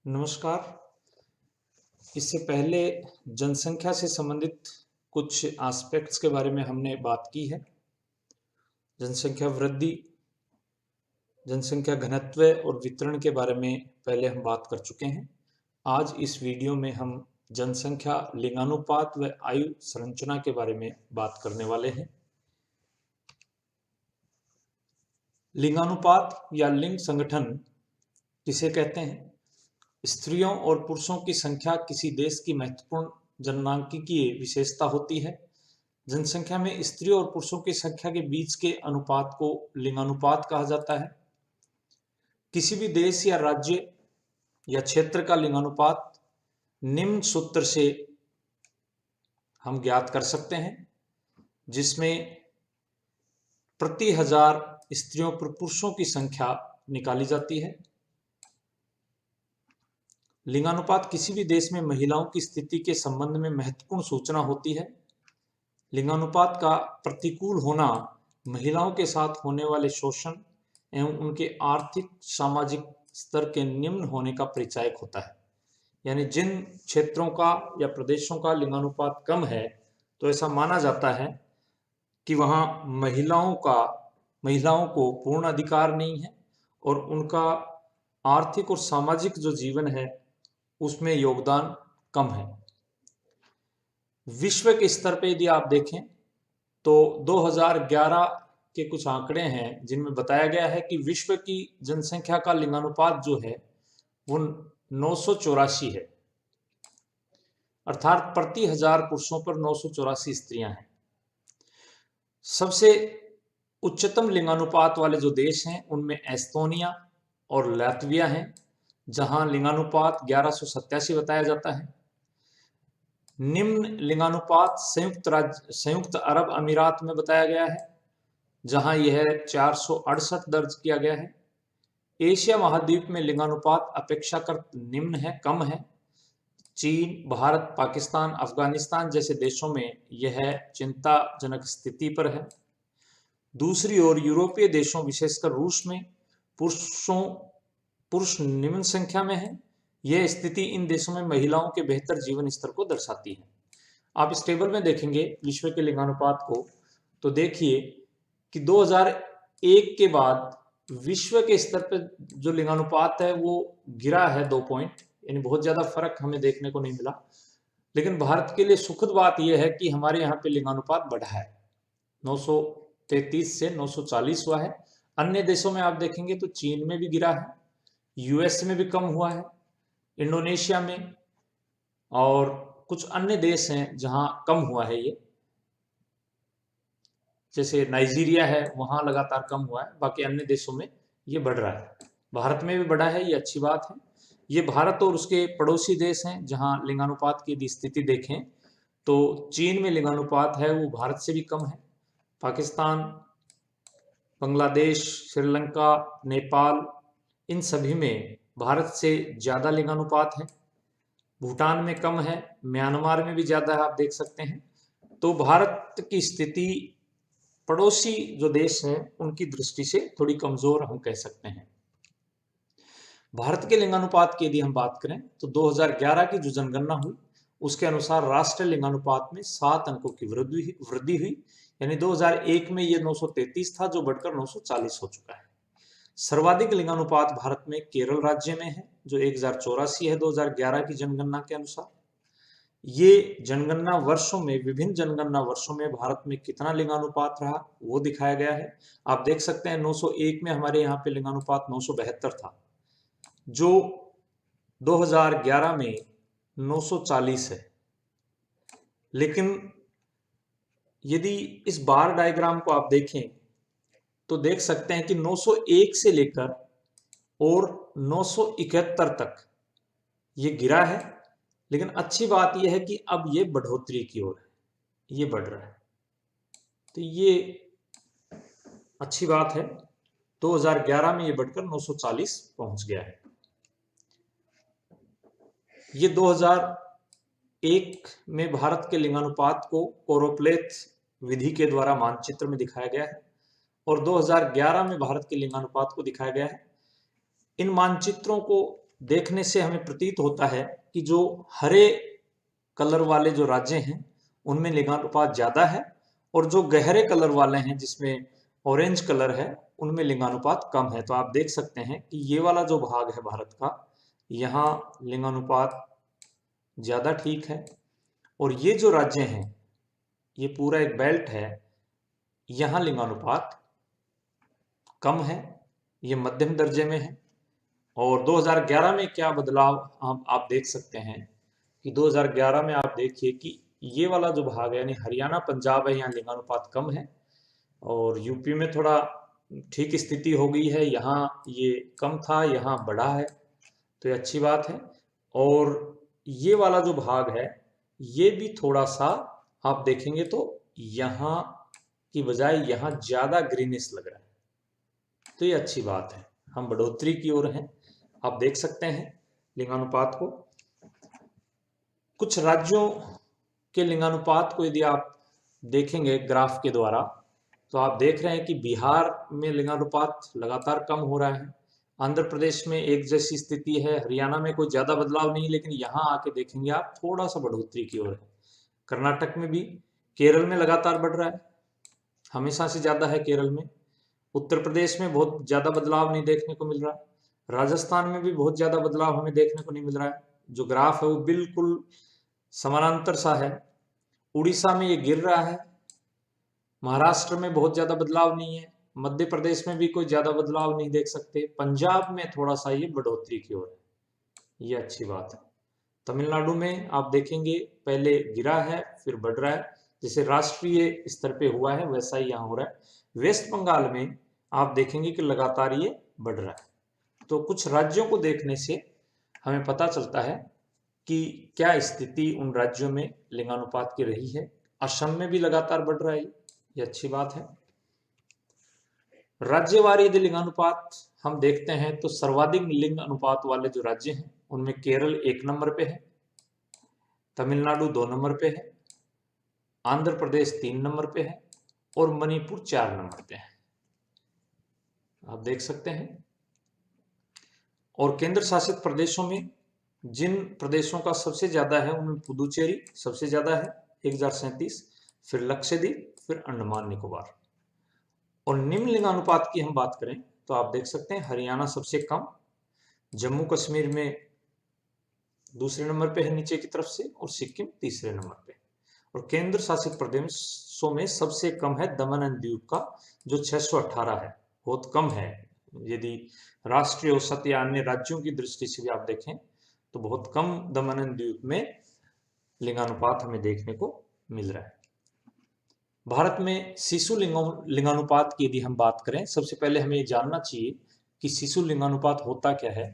नमस्कार। इससे पहले जनसंख्या से संबंधित कुछ एस्पेक्ट्स के बारे में हमने बात की है। जनसंख्या वृद्धि, जनसंख्या घनत्व और वितरण के बारे में पहले हम बात कर चुके हैं। आज इस वीडियो में हम जनसंख्या लिंगानुपात व आयु संरचना के बारे में बात करने वाले हैं। लिंगानुपात या लिंग संगठन किसे कहते हैं? स्त्रियों और पुरुषों की संख्या किसी देश की महत्वपूर्ण जनसांख्यिकीय विशेषता होती है। जनसंख्या में स्त्रियों और पुरुषों की संख्या के बीच के अनुपात को लिंगानुपात कहा जाता है। किसी भी देश या राज्य या क्षेत्र का लिंगानुपात निम्न सूत्र से हम ज्ञात कर सकते हैं, जिसमें प्रति हजार स्त्रियों पर पुरुषों की संख्या निकाली जाती है। लिंगानुपात किसी भी देश में महिलाओं की स्थिति के संबंध में महत्वपूर्ण सूचना होती है। लिंगानुपात का प्रतिकूल होना महिलाओं के साथ होने वाले शोषण एवं उनके आर्थिक सामाजिक स्तर के निम्न होने का परिचायक होता है। यानी जिन क्षेत्रों का या प्रदेशों का लिंगानुपात कम है, तो ऐसा माना जाता है कि वहाँ महिलाओं को पूर्ण अधिकार नहीं है और उनका आर्थिक और सामाजिक जो जीवन है उसमें योगदान कम है। विश्व के स्तर पे यदि आप देखें तो 2011 के कुछ आंकड़े हैं जिनमें बताया गया है कि विश्व की जनसंख्या का लिंगानुपात जो है वो 984 है, अर्थात प्रति हजार पुरुषों पर 984 स्त्रियां हैं। सबसे उच्चतम लिंगानुपात वाले जो देश हैं उनमें एस्तोनिया और लातविया हैं, जहां लिंगानुपात 1187 बताया जाता है। निम्न लिंगानुपात संयुक्त अरब अमीरात में बताया गया है, जहां यह 468 दर्ज किया गया है। एशिया महाद्वीप में लिंगानुपात अपेक्षाकृत निम्न है, कम है। चीन, भारत, पाकिस्तान, अफगानिस्तान जैसे देशों में यह चिंताजनक स्थिति पर है। दूसरी ओर यूरोपीय देशों, विशेषकर रूस में पुरुष निम्न संख्या में है। यह स्थिति इन देशों में महिलाओं के बेहतर जीवन स्तर को दर्शाती है। आप इस टेबल में देखेंगे विश्व के लिंगानुपात को, तो देखिए कि 2001 के बाद विश्व के स्तर पर जो लिंगानुपात है वो गिरा है 2 पॉइंट, यानी बहुत ज्यादा फर्क हमें देखने को नहीं मिला। लेकिन भारत के लिए सुखद बात यह है कि हमारे यहाँ पे लिंगानुपात बढ़ा है, 933 से 940 हुआ है। अन्य देशों में आप देखेंगे तो चीन में भी गिरा है, यूएस में भी कम हुआ है, इंडोनेशिया में, और कुछ अन्य देश हैं जहां कम हुआ है ये, जैसे नाइजीरिया है, वहां लगातार कम हुआ है। बाकी अन्य देशों में ये बढ़ रहा है। भारत में भी बढ़ा है, ये अच्छी बात है। ये भारत और उसके पड़ोसी देश हैं जहां लिंगानुपात की यदि स्थिति देखें तो चीन में लिंगानुपात है वो भारत से भी कम है। पाकिस्तान, बांग्लादेश, श्रीलंका, नेपाल, इन सभी में भारत से ज्यादा लिंगानुपात है। भूटान में कम है, म्यांमार में भी ज्यादा है, आप देख सकते हैं। तो भारत की स्थिति पड़ोसी जो देश हैं उनकी दृष्टि से थोड़ी कमजोर हम कह सकते हैं। भारत के लिंगानुपात की यदि हम बात करें तो 2011 की जो जनगणना हुई उसके अनुसार राष्ट्रीय लिंगानुपात में 7 अंकों की वृद्धि हुई, यानी 2001 में ये 933 था जो बढ़कर 940 हो चुका है। सर्वाधिक लिंगानुपात भारत में केरल राज्य में है जो 1084 है 2011 की जनगणना के अनुसार। ये जनगणना वर्षों में, विभिन्न जनगणना वर्षों में भारत में कितना लिंगानुपात रहा वो दिखाया गया है। आप देख सकते हैं 901 में हमारे यहाँ पे लिंगानुपात 972 था, जो 2011 में 940 है। लेकिन यदि इस बार डायग्राम को आप देखें तो देख सकते हैं कि 901 से लेकर और 971 तक ये गिरा है। लेकिन अच्छी बात यह है कि अब ये बढ़ोतरी की ओर है, ये बढ़ रहा है, तो ये अच्छी बात है। 2011 में ये बढ़कर 940 पहुंच गया है। ये 2001 में भारत के लिंगानुपात को कोरोप्लेथ विधि के द्वारा मानचित्र में दिखाया गया है और 2011 में भारत के लिंगानुपात को दिखाया गया है। इन मानचित्रों को देखने से हमें प्रतीत होता है कि जो हरे कलर वाले जो राज्य हैं उनमें लिंगानुपात ज्यादा है, और जो गहरे कलर वाले हैं जिसमें ऑरेंज कलर है उनमें लिंगानुपात कम है। तो आप देख सकते हैं कि ये वाला जो भाग है भारत का, यहाँ लिंगानुपात ज्यादा ठीक है, और ये जो राज्य हैं, ये पूरा एक बेल्ट है, यहाँ लिंगानुपात कम है, ये मध्यम दर्जे में है। और 2011 में क्या बदलाव आप देख सकते हैं कि 2011 में आप देखिए कि ये वाला जो भाग है यानी हरियाणा पंजाब है, यहाँ लिंगानुपात कम है, और यूपी में थोड़ा ठीक स्थिति हो गई है, यहाँ ये कम था, यहाँ बढ़ा है, तो ये अच्छी बात है। और ये वाला जो भाग है ये भी थोड़ा सा आप देखेंगे तो यहाँ की बजाय यहाँ ज्यादा ग्रीनिश लग रहा है, तो ये अच्छी बात है, हम बढ़ोतरी की ओर हैं। आप देख सकते हैं लिंगानुपात को। कुछ राज्यों के लिंगानुपात को यदि आप देखेंगे ग्राफ के द्वारा, तो आप देख रहे हैं कि बिहार में लिंगानुपात लगातार कम हो रहा है, आंध्र प्रदेश में एक जैसी स्थिति है, हरियाणा में कोई ज्यादा बदलाव नहीं, लेकिन यहाँ आके देखेंगे आप थोड़ा सा बढ़ोतरी की ओर है। कर्नाटक में भी, केरल में लगातार बढ़ रहा है, हमेशा से ज्यादा है केरल में। उत्तर प्रदेश में बहुत ज्यादा बदलाव नहीं देखने को मिल रहा है, राजस्थान में भी बहुत ज्यादा बदलाव हमें देखने को नहीं मिल रहा है, जो ग्राफ है वो बिल्कुल समानांतर सा है। उड़ीसा में ये गिर रहा है, महाराष्ट्र में बहुत ज्यादा बदलाव नहीं है, मध्य प्रदेश में भी कोई ज्यादा बदलाव नहीं देख सकते, पंजाब में थोड़ा सा ये बढ़ोतरी की ओर है, ये अच्छी बात है। तमिलनाडु में आप देखेंगे पहले गिरा है फिर बढ़ रहा है, जैसे राष्ट्रीय स्तर पे हुआ है वैसा ही यहाँ हो रहा है। वेस्ट बंगाल में आप देखेंगे कि लगातार ये बढ़ रहा है। तो कुछ राज्यों को देखने से हमें पता चलता है कि क्या स्थिति उन राज्यों में लिंगानुपात की रही है। असम में भी लगातार बढ़ रहा है, ये अच्छी बात है। राज्यवार यदि लिंगानुपात हम देखते हैं तो सर्वाधिक लिंग अनुपात वाले जो राज्य हैं उनमें केरल 1 नंबर पे है, तमिलनाडु 2 नंबर पे है, आंध्र प्रदेश 3 नंबर पे है, और मणिपुर 4 नंबर पे है, आप देख सकते हैं। और केंद्र शासित प्रदेशों में जिन प्रदेशों का सबसे ज्यादा है उनमें पुदुचेरी सबसे ज्यादा है 1037, फिर लक्षद्वीप, फिर अंडमान निकोबार। और निम्न लिंगानुपात की हम बात करें तो आप देख सकते हैं हरियाणा सबसे कम, जम्मू कश्मीर में दूसरे नंबर पे है नीचे की तरफ से, और सिक्किम तीसरे नंबर पे। और केंद्र शासित प्रदेशों में सबसे कम है दमन एंड दीव का, जो 618 है, बहुत कम है। यदि राष्ट्रीय औसत या अन्य राज्यों की दृष्टि से भी आप देखें तो बहुत कम दमन एंड दीव में लिंगानुपात हमें देखने को मिल रहा है। भारत में शिशु लिंगानुपात की यदि हम बात करें, सबसे पहले हमें ये जानना चाहिए कि शिशु लिंगानुपात होता क्या है।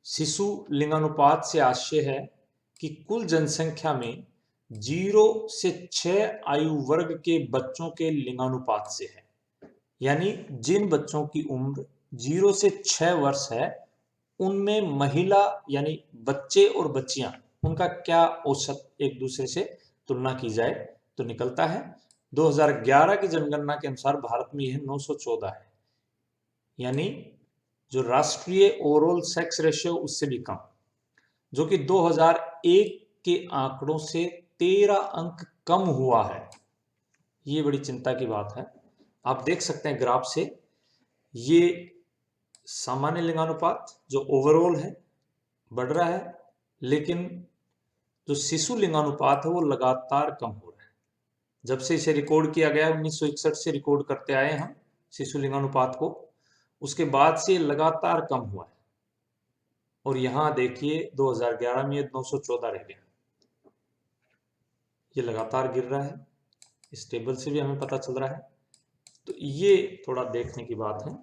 शिशु लिंगानुपात से आशय है कि कुल जनसंख्या में 0 से 6 आयु वर्ग के बच्चों के लिंगानुपात से है, यानी जिन बच्चों की उम्र 0 से 6 वर्ष है उनमें महिला यानी बच्चे और बच्चियां उनका क्या औसत एक दूसरे से तुलना की जाए तो निकलता है 2011 की जनगणना के अनुसार भारत में यह 914 है, यानी जो राष्ट्रीय ओवरऑल सेक्स रेशियो उससे भी कम, जो कि 2001 के आंकड़ों से 13 अंक कम हुआ है। ये बड़ी चिंता की बात है। आप देख सकते हैं ग्राफ से, ये सामान्य लिंगानुपात जो ओवरऑल है बढ़ रहा है, लेकिन जो शिशु लिंगानुपात है वो लगातार कम हो रहा है। जब से इसे रिकॉर्ड किया गया 1961 से रिकॉर्ड करते आए हम शिशु लिंगानुपात को, उसके बाद से लगातार कम हुआ है। और यहां देखिए 2011 में 914 रह गया, ये लगातार गिर रहा है, इस टेबल से भी हमें पता चल रहा है। तो ये थोड़ा देखने की बात है।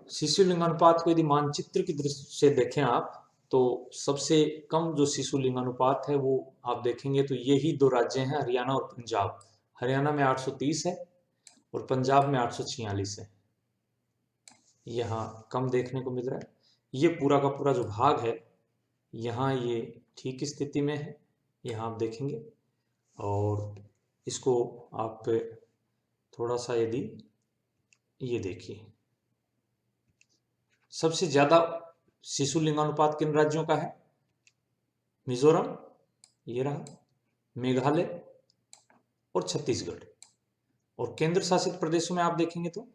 शिशु लिंगानुपात को यदि मानचित्र की दृष्टि से देखें आप, तो सबसे कम जो शिशु लिंगानुपात है वो आप देखेंगे तो यही दो राज्य हैं, हरियाणा और पंजाब। हरियाणा में 830 है और पंजाब में 846 है, यहाँ कम देखने को मिल रहा है। ये पूरा का पूरा जो भाग है यहाँ ये ठीक स्थिति में है, यहाँ आप देखेंगे। और इसको आप थोड़ा सा यदि ये देखिए, सबसे ज्यादा शिशु लिंगानुपात किन राज्यों का है? मिजोरम, ये रहा, मेघालय और छत्तीसगढ़। और केंद्र शासित प्रदेशों में आप देखेंगे तो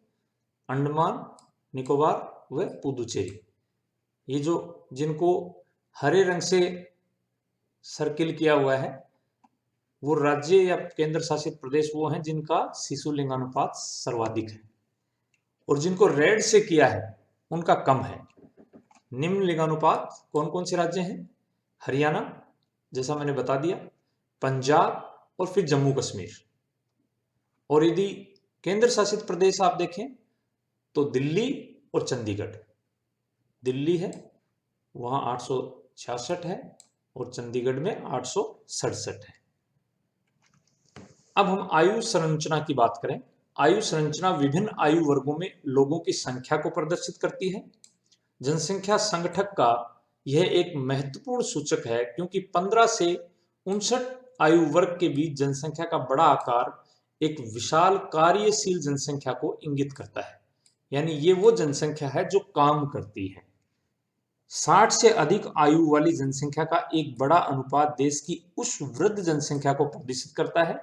अंडमान निकोबार व पुदुचेरी। ये जो जिनको हरे रंग से सर्किल किया हुआ है वो राज्य या केंद्र शासित प्रदेश वो हैं जिनका शिशु लिंगानुपात सर्वाधिक है, और जिनको रेड से किया है उनका कम है। निम्न लिंगानुपात कौन कौन से राज्य हैं? हरियाणा, जैसा मैंने बता दिया, पंजाब और फिर जम्मू कश्मीर। और यदि केंद्र शासित प्रदेश आप देखें तो दिल्ली और चंडीगढ़। दिल्ली है वहां 866 है और चंडीगढ़ में 867 है। अब हम आयु संरचना की बात करें। आयु संरचना विभिन्न आयु वर्गों में लोगों की संख्या को प्रदर्शित करती है। जनसंख्या संगठक का यह एक महत्वपूर्ण सूचक है क्योंकि 15 से 59 आयु वर्ग के बीच जनसंख्या का बड़ा आकार एक विशाल कार्यशील जनसंख्या को इंगित करता है। यानी ये वो जनसंख्या है जो काम करती है। 60 से अधिक आयु वाली जनसंख्या का एक बड़ा अनुपात देश की उस वृद्ध जनसंख्या को प्रदर्शित करता है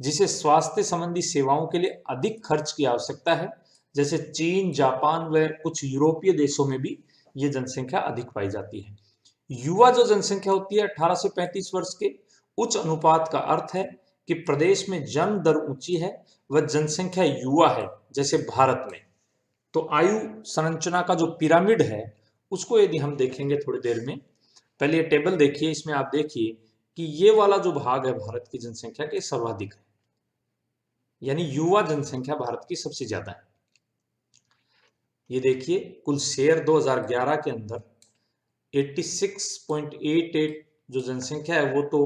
जिसे स्वास्थ्य संबंधी सेवाओं के लिए अधिक खर्च की आवश्यकता है। जैसे चीन, जापान व कुछ यूरोपीय देशों में भी ये जनसंख्या अधिक पाई जाती है। युवा जो जनसंख्या होती है 18 से 35 वर्ष के, उच्च अनुपात का अर्थ है कि प्रदेश में जन्म दर ऊंची है व जनसंख्या युवा है, जैसे भारत में। तो आयु संरचना का जो पिरामिड है उसको यदि हम देखेंगे थोड़ी देर में, पहले ये टेबल देखिए, इसमें आप देखिए कि ये वाला जो भाग है भारत की जनसंख्या के सर्वाधिक है, यानी युवा जनसंख्या भारत की सबसे ज्यादा है। ये देखिए कुल शेयर 2011 के अंदर 86.88 जो जनसंख्या है वो तो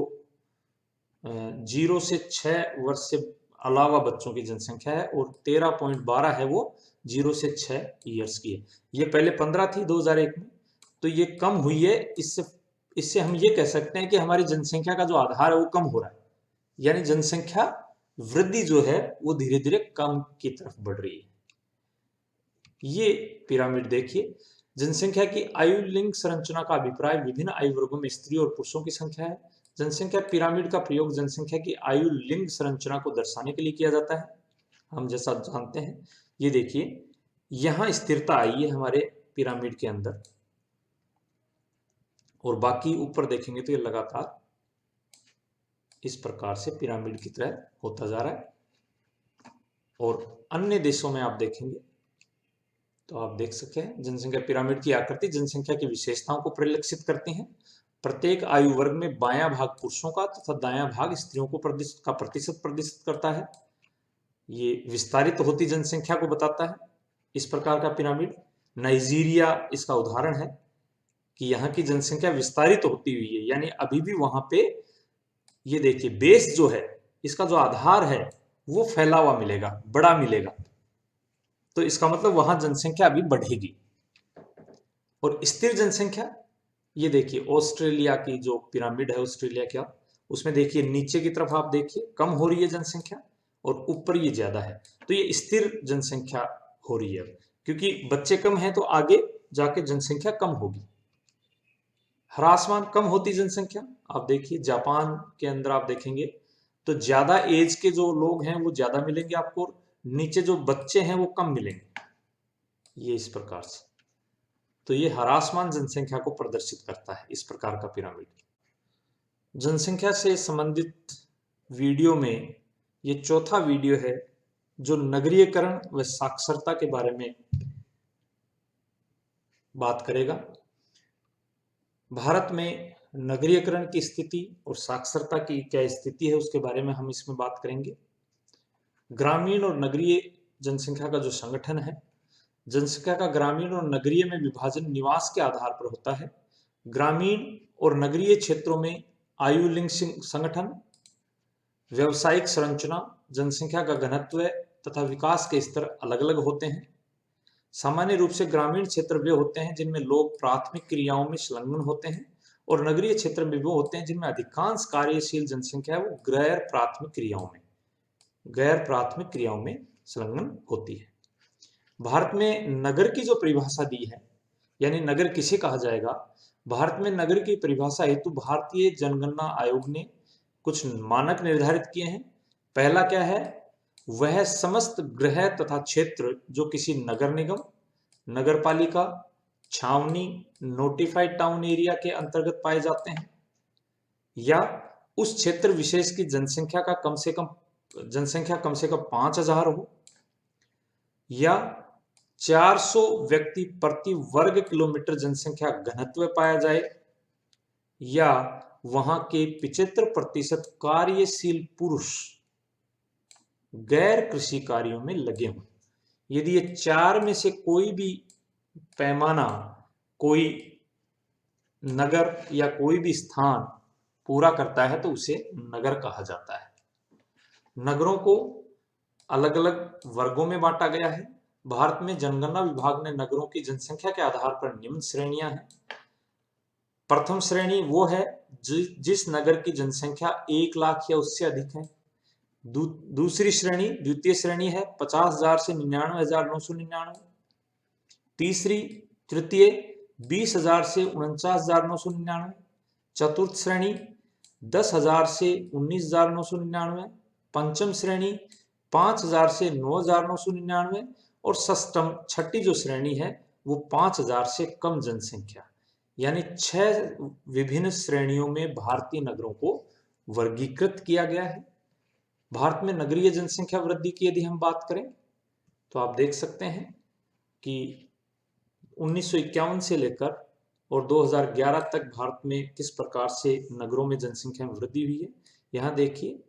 0 से 6 वर्ष से अलावा बच्चों की जनसंख्या है, और 13.12 है वो 0 से 6 ईयर्स की है। ये पहले 15 थी 2001 में, तो ये कम हुई है। इससे हम ये कह सकते हैं कि हमारी जनसंख्या का जो आधार है वो कम हो रहा है, यानी जनसंख्या वृद्धि जो है वो धीरे धीरे कम की तरफ बढ़ रही है। ये पिरामिड देखिए, जनसंख्या की आयु लिंग संरचना का अभिप्राय विभिन्न आयु वर्गों में स्त्री और पुरुषों की संख्या है। जनसंख्या पिरामिड का प्रयोग जनसंख्या की आयु लिंग संरचना को दर्शाने के लिए किया जाता है, हम जैसा जानते हैं। ये देखिए यहां स्थिरता आई है हमारे पिरामिड के अंदर, और बाकी ऊपर देखेंगे तो ये लगातार इस प्रकार से पिरामिड की तरह होता जा रहा है। और अन्य देशों में आप देखेंगे तो आप देख सकते हैं जनसंख्या पिरामिड की आकृति जनसंख्या की विशेषताओं को परिलक्षित करती हैं। प्रत्येक आयु वर्ग में बायां भाग पुरुषों का तथा दायां भाग स्त्रियों को प्रतिशत प्रदर्शित करता है। ये विस्तारित होती जनसंख्या को बताता है। इस प्रकार का पिरामिड नाइजीरिया इसका उदाहरण है कि यहाँ की जनसंख्या विस्तारित होती हुई है, यानी अभी भी वहां पे ये देखिए बेस जो है इसका जो आधार है वो फैला हुआ मिलेगा, बड़ा मिलेगा, तो इसका मतलब वहां जनसंख्या अभी बढ़ेगी। और स्थिर जनसंख्या, ये देखिए ऑस्ट्रेलिया की जो पिरामिड है ऑस्ट्रेलिया का, उसमें देखिए नीचे की तरफ आप देखिए कम हो रही है जनसंख्या और ऊपर ये ज्यादा है, तो ये स्थिर जनसंख्या हो रही है, क्योंकि बच्चे कम हैं तो आगे जाके जनसंख्या कम होगी। ह्रासमान कम होती जनसंख्या, आप देखिए जापान के अंदर आप देखेंगे तो ज्यादा एज के जो लोग हैं वो ज्यादा मिलेंगे आपको, और नीचे जो बच्चे हैं वो कम मिलेंगे, ये इस प्रकार से। तो ये ह्रासमान जनसंख्या को प्रदर्शित करता है इस प्रकार का पिरामिड। जनसंख्या से संबंधित वीडियो में ये चौथा वीडियो है जो नगरीयकरण व साक्षरता के बारे में बात करेगा। भारत में नगरीयकरण की स्थिति और साक्षरता की क्या स्थिति है उसके बारे में हम इसमें बात करेंगे। ग्रामीण और नगरीय जनसंख्या का जो संगठन है, जनसंख्या का ग्रामीण और नगरीय में विभाजन निवास के आधार पर होता है। ग्रामीण और नगरीय क्षेत्रों में आयु लिंग संगठन, व्यवसायिक संरचना, जनसंख्या का घनत्व तथा विकास के स्तर अलग अलग होते हैं। सामान्य रूप से ग्रामीण क्षेत्र वे होते हैं जिनमें लोग प्राथमिक क्रियाओं में संलग्न होते हैं, और नगरीय क्षेत्र में वो होते हैं जिनमें अधिकांश कार्यशील जनसंख्या है वो गैर प्राथमिक क्रियाओं में संलग्न होती है। भारत में नगर की जो परिभाषा दी है यानी नगर किसे कहा जाएगा? भारत में नगर की परिभाषा हेतु भारतीय जनगणना आयोग ने कुछ मानक निर्धारित किए हैं। पहला क्या है? वह समस्त गृह तथा क्षेत्र जो किसी नगर निगम, नगरपालिका, छावनी, नोटिफाइड टाउन एरिया के अंतर्गत पाए जाते हैं, या उस क्षेत्र विशेष की जनसंख्या कम से कम 5000 हो, या 400 व्यक्ति प्रति वर्ग किलोमीटर जनसंख्या घनत्व पाया जाए, या वहां के 75% कार्यशील पुरुष गैर कृषि कार्यों में लगे हों। यदि ये चार में से कोई भी पैमाना कोई नगर या कोई भी स्थान पूरा करता है तो उसे नगर कहा जाता है। नगरों को अलग अलग वर्गों में बांटा गया है। भारत में जनगणना विभाग ने नगरों की जनसंख्या के आधार पर निम्न श्रेणियां हैं। प्रथम श्रेणी वो है जिस नगर की जनसंख्या 1 लाख या उससे अधिक है। दूसरी श्रेणी, द्वितीय श्रेणी है 50,000 से 99,999। तीसरी, तृतीय 20,000 से 49,999। चतुर्थ श्रेणी 10,000 से 19,999। पंचम श्रेणी 5,000 से 9,999। और षष्टम, छठी जो श्रेणी है वो 5,000 से कम जनसंख्या, यानी 6 विभिन्न श्रेणियों में भारतीय नगरों को वर्गीकृत किया गया है। भारत में नगरीय जनसंख्या वृद्धि की यदि हम बात करें तो आप देख सकते हैं कि 1951 से लेकर और 2011 तक भारत में किस प्रकार से नगरों में जनसंख्या में वृद्धि हुई है। यहाँ देखिए,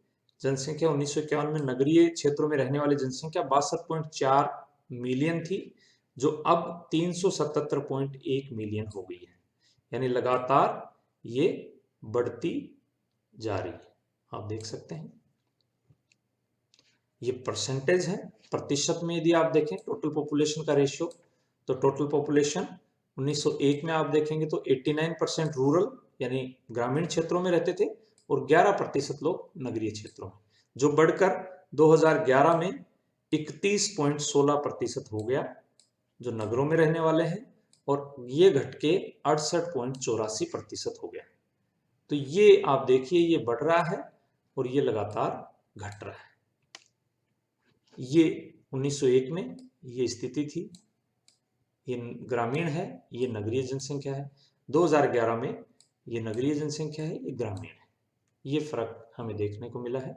जनसंख्या 1951 में नगरीय क्षेत्रों में रहने वाली जनसंख्या 62.4 मिलियन थी, जो अब 377.1 मिलियन हो गई है, यानी लगातार ये बढ़ती जा रही है। आप देख सकते हैं ये परसेंटेज है। प्रतिशत में यदि आप देखें टोटल पॉपुलेशन का रेशियो, तो टोटल पॉपुलेशन 1901 में आप देखेंगे तो 89% रूरल यानी ग्रामीण क्षेत्रों में रहते थे और 11% लोग नगरीय क्षेत्रों में, जो बढ़कर 2011 में 31.16% हो गया जो नगरों में रहने वाले हैं, और ये घट के 68.84% हो गया। तो ये आप देखिए ये बढ़ रहा है और ये लगातार घट रहा है। ये 1901 में ये स्थिति थी, ये ग्रामीण है, ये नगरीय जनसंख्या है। 2011 में ये नगरीय जनसंख्या है, ये ग्रामीण है। ये फर्क हमें देखने को मिला है।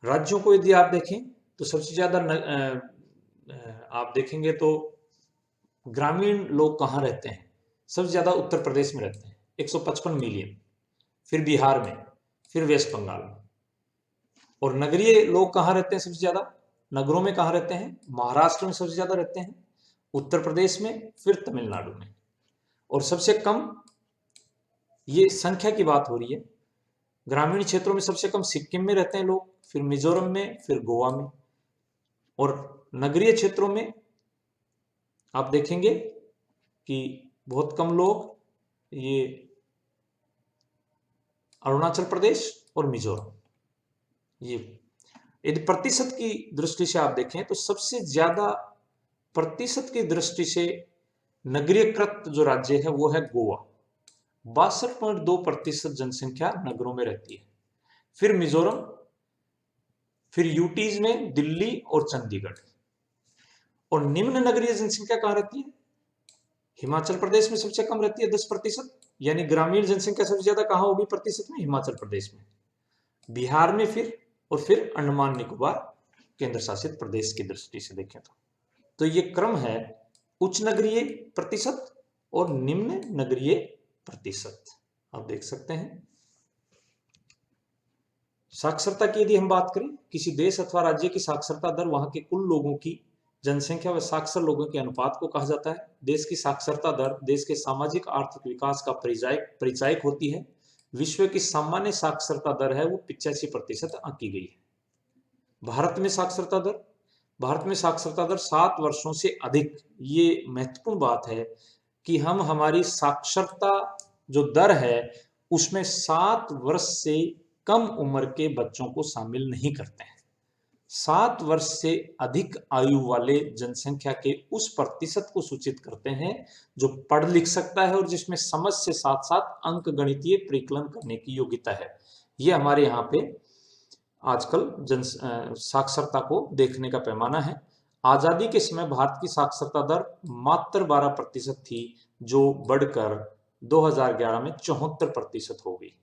राज्यों को यदि आप देखें तो सबसे ज्यादा आप देखेंगे तो ग्रामीण लोग कहाँ रहते हैं? सबसे ज्यादा उत्तर प्रदेश में रहते हैं 155 मिलियन, फिर बिहार में, फिर वेस्ट बंगाल में। और नगरीय लोग कहाँ रहते हैं सबसे ज्यादा? नगरों में कहाँ रहते हैं? महाराष्ट्र में सबसे ज्यादा रहते हैं, उत्तर प्रदेश में, फिर तमिलनाडु में। और सबसे कम, ये संख्या की बात हो रही है, ग्रामीण क्षेत्रों में सबसे कम सिक्किम में रहते हैं लोग, फिर मिजोरम में, फिर गोवा में। और नगरीय क्षेत्रों में आप देखेंगे कि बहुत कम लोग ये अरुणाचल प्रदेश और मिजोरम। ये यदि प्रतिशत की दृष्टि से आप देखें तो सबसे ज्यादा प्रतिशत की दृष्टि से नगरीयकृत जो राज्य है वो है गोवा, 62.2% जनसंख्या नगरों में रहती है। फिर मिजोरम, फिर यूटीज में दिल्ली और चंडीगढ़। और निम्न नगरीय जनसंख्या कहां रहती है? हिमाचल प्रदेश में सबसे कम रहती है 10%, यानी ग्रामीण जनसंख्या सबसे ज्यादा कहां होगी प्रतिशत में? हिमाचल प्रदेश में, बिहार में, फिर अंडमान निकोबार केंद्र शासित प्रदेश की दृष्टि से देखें तो ये क्रम है उच्च नगरीय प्रतिशत और निम्न नगरीय प्रतिशत। आप देख सकते हैं। साक्षरता की यदि हम बात करें, किसी देश अथवा राज्य की साक्षरता दर वहां के कुल लोगों की जनसंख्या व साक्षर लोगों के अनुपात को कहा जाता है। देश की साक्षरता दर देश के सामाजिक आर्थिक विकास का परिचायक होती है। विश्व की सामान्य साक्षरता दर है वो 85% आंकी गई है। भारत में साक्षरता दर 7 वर्षों से अधिक, ये महत्वपूर्ण बात है कि हम हमारी साक्षरता जो दर है उसमें 7 वर्ष से कम उम्र के बच्चों को शामिल नहीं करते हैं। 7 वर्ष से अधिक आयु वाले जनसंख्या के उस प्रतिशत को सूचित करते हैं जो पढ़ लिख सकता है और जिसमें समझ से साथ साथ अंक गणितीय परिकलन करने की योग्यता है। ये हमारे यहाँ पे आजकल साक्षरता को देखने का पैमाना है। आजादी के समय भारत की साक्षरता दर मात्र 12% थी, जो बढ़कर 2011 में 74% हो गई।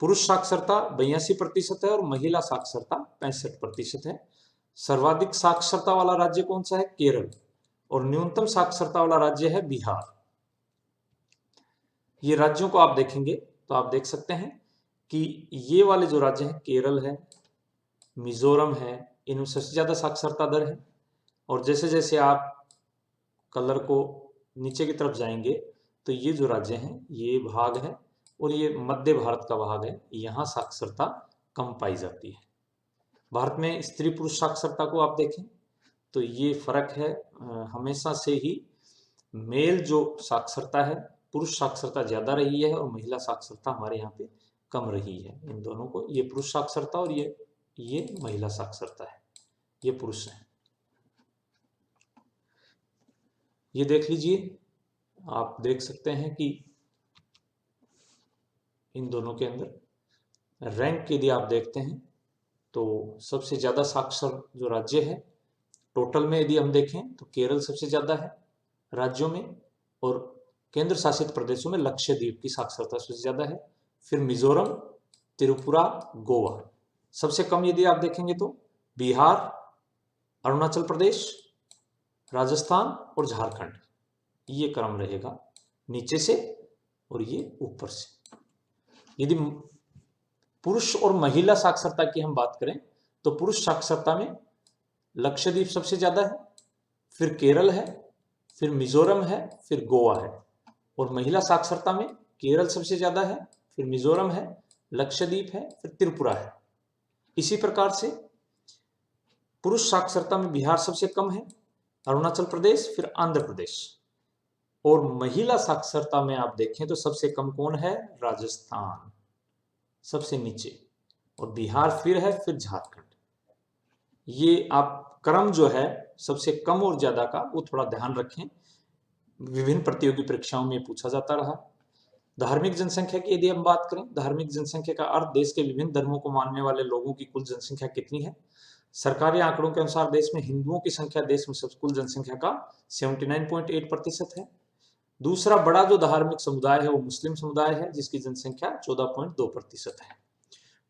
पुरुष साक्षरता 82% है और महिला साक्षरता 65% है। सर्वाधिक साक्षरता वाला राज्य कौन सा है? केरल। और न्यूनतम साक्षरता वाला राज्य है बिहार। ये राज्यों को आप देखेंगे तो आप देख सकते हैं कि ये वाले जो राज्य हैं, केरल है, मिजोरम है, इनमें सबसे ज्यादा साक्षरता दर है। और जैसे जैसे आप कलर को नीचे की तरफ जाएंगे तो ये जो राज्य हैं, ये भाग है और ये मध्य भारत का भाग है, यहाँ साक्षरता कम पाई जाती है। भारत में स्त्री पुरुष साक्षरता को आप देखें तो ये फर्क है। हमेशा से ही मेल जो साक्षरता है, पुरुष साक्षरता ज्यादा रही है और महिला साक्षरता हमारे यहाँ पे कम रही है। इन दोनों को, ये पुरुष साक्षरता और ये महिला साक्षरता है, ये पुरुष है। ये देख लीजिए, आप देख सकते हैं कि इन दोनों के अंदर रैंक यदि आप देखते हैं तो सबसे ज्यादा साक्षर जो राज्य है टोटल में यदि हम देखें तो केरल सबसे ज्यादा है राज्यों में, और केंद्र शासित प्रदेशों में लक्षद्वीप की साक्षरता सबसे ज्यादा है। फिर मिजोरम, त्रिपुरा, गोवा। सबसे कम यदि आप देखेंगे तो बिहार, अरुणाचल प्रदेश, राजस्थान और झारखंड। ये क्रम रहेगा नीचे से और ये ऊपर से। यदि पुरुष और महिला साक्षरता की हम बात करें तो पुरुष साक्षरता में लक्षद्वीप सबसे ज्यादा है, फिर केरल है, फिर मिजोरम है, फिर गोवा है। और महिला साक्षरता में केरल सबसे ज्यादा है, फिर मिजोरम है, लक्षद्वीप है, फिर त्रिपुरा है। इसी प्रकार से पुरुष साक्षरता में बिहार सबसे कम है, अरुणाचल प्रदेश, फिर आंध्र प्रदेश। और महिला साक्षरता में आप देखें तो सबसे कम कौन है? राजस्थान सबसे नीचे, और बिहार फिर है, फिर झारखंड। ये आप क्रम जो है सबसे कम और ज्यादा का वो थोड़ा ध्यान रखें, विभिन्न प्रतियोगी परीक्षाओं में पूछा जाता रहा। धार्मिक जनसंख्या की यदि हम बात करें, धार्मिक जनसंख्या का अर्थ देश के विभिन्न धर्मों को मानने वाले लोगों की कुल जनसंख्या कितनी है। सरकारी आंकड़ों के अनुसार देश में हिंदुओं की संख्या देश में सब कुल जनसंख्या का 79.8% है। दूसरा बड़ा जो धार्मिक समुदाय है वो मुस्लिम समुदाय है, जिसकी जनसंख्या 14.2% है।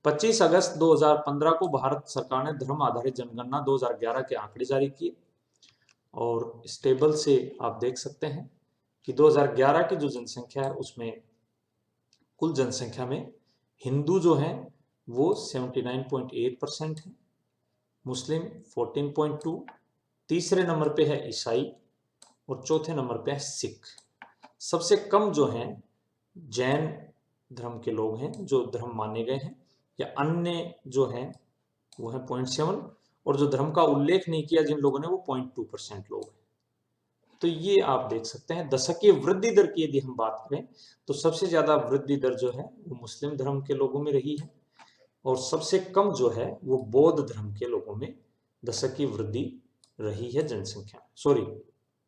25 अगस्त 2015 को भारत सरकार ने धर्म आधारित जनगणना 2011 के आंकड़े जारी किए, और इस टेबल से आप देख सकते हैं कि 2011 की जो जनसंख्या है उसमें कुल जनसंख्या में हिंदू जो हैं वो 79.8% है, मुस्लिम 14.2, तीसरे नंबर पे है ईसाई और चौथे नंबर पे है सिख। सबसे कम जो हैं जैन धर्म के लोग हैं, जो धर्म माने गए हैं, या अन्य जो हैं वो है 0.7, और जो धर्म का उल्लेख नहीं किया जिन लोगों ने वो 0.2% लोग हैं। तो ये आप देख सकते हैं। दशकीय वृद्धि दर की यदि हम बात करें तो सबसे ज्यादा वृद्धि दर जो है वो मुस्लिम धर्म के लोगों में रही है, और सबसे कम जो है वो बौद्ध धर्म के लोगों में दशकीय वृद्धि रही है जनसंख्या। सॉरी,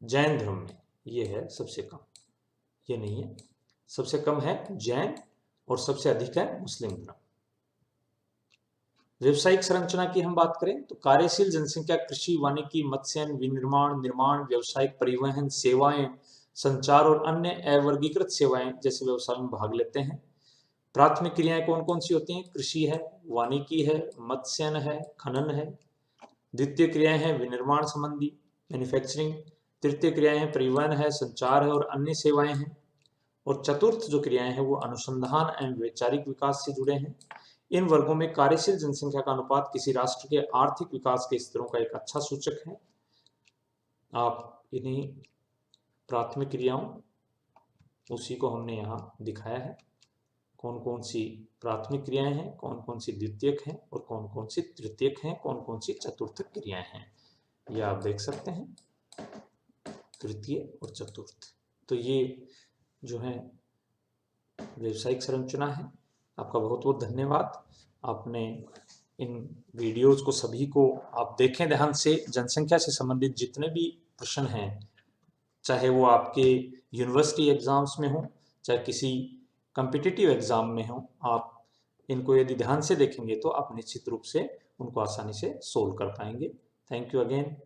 जैन धर्म में ये है सबसे कम, ये नहीं है। सबसे कम है जैन और सबसे अधिक है मुस्लिम धर्म। व्यवसायिक संरचना की हम बात करें तो कार्यशील जनसंख्या कृषि, वानिकी, मत्स्य, विनिर्माण, निर्माण, व्यवसायिक, परिवहन, सेवाएं, संचार और अन्य अवर्गीकृत सेवाएं जैसे व्यवसाय में भाग लेते हैं। प्राथमिक क्रियाएं कौन कौन सी होती हैं? कृषि है, वानिकी है, मत्स्यन है, खनन है। द्वितीय क्रियाएं हैं विनिर्माण संबंधी, मैन्युफैक्चरिंग। तृतीय क्रियाएं हैं परिवहन है, संचार है और अन्य सेवाएं हैं। और चतुर्थ जो क्रियाएं हैं वो अनुसंधान एवं वैचारिक विकास से जुड़े हैं। इन वर्गों में कार्यशील जनसंख्या का अनुपात किसी राष्ट्र के आर्थिक विकास के स्तरों का एक अच्छा सूचक है। आप इन्हीं प्राथमिक क्रियाओं उसी को हमने यहाँ दिखाया है, कौन कौन सी प्राथमिक क्रियाएं हैं, कौन कौन सी द्वितीयक हैं और कौन कौन सी तृतीयक हैं, कौन कौन सी चतुर्थक क्रियाएं हैं। ये आप देख सकते हैं, तृतीय और चतुर्थ। तो ये जो है व्यावसायिक संरचना है। आपका बहुत बहुत धन्यवाद। आपने इन वीडियोस को सभी को आप देखें ध्यान से। जनसंख्या से संबंधित जितने भी प्रश्न हैं, चाहे वो आपके यूनिवर्सिटी एग्जाम्स में हो, चाहे किसी कॉम्पिटिटिव एग्जाम में हो, आप इनको यदि ध्यान से देखेंगे तो आप निश्चित रूप से उनको आसानी से सोल्व कर पाएंगे। Thank you again.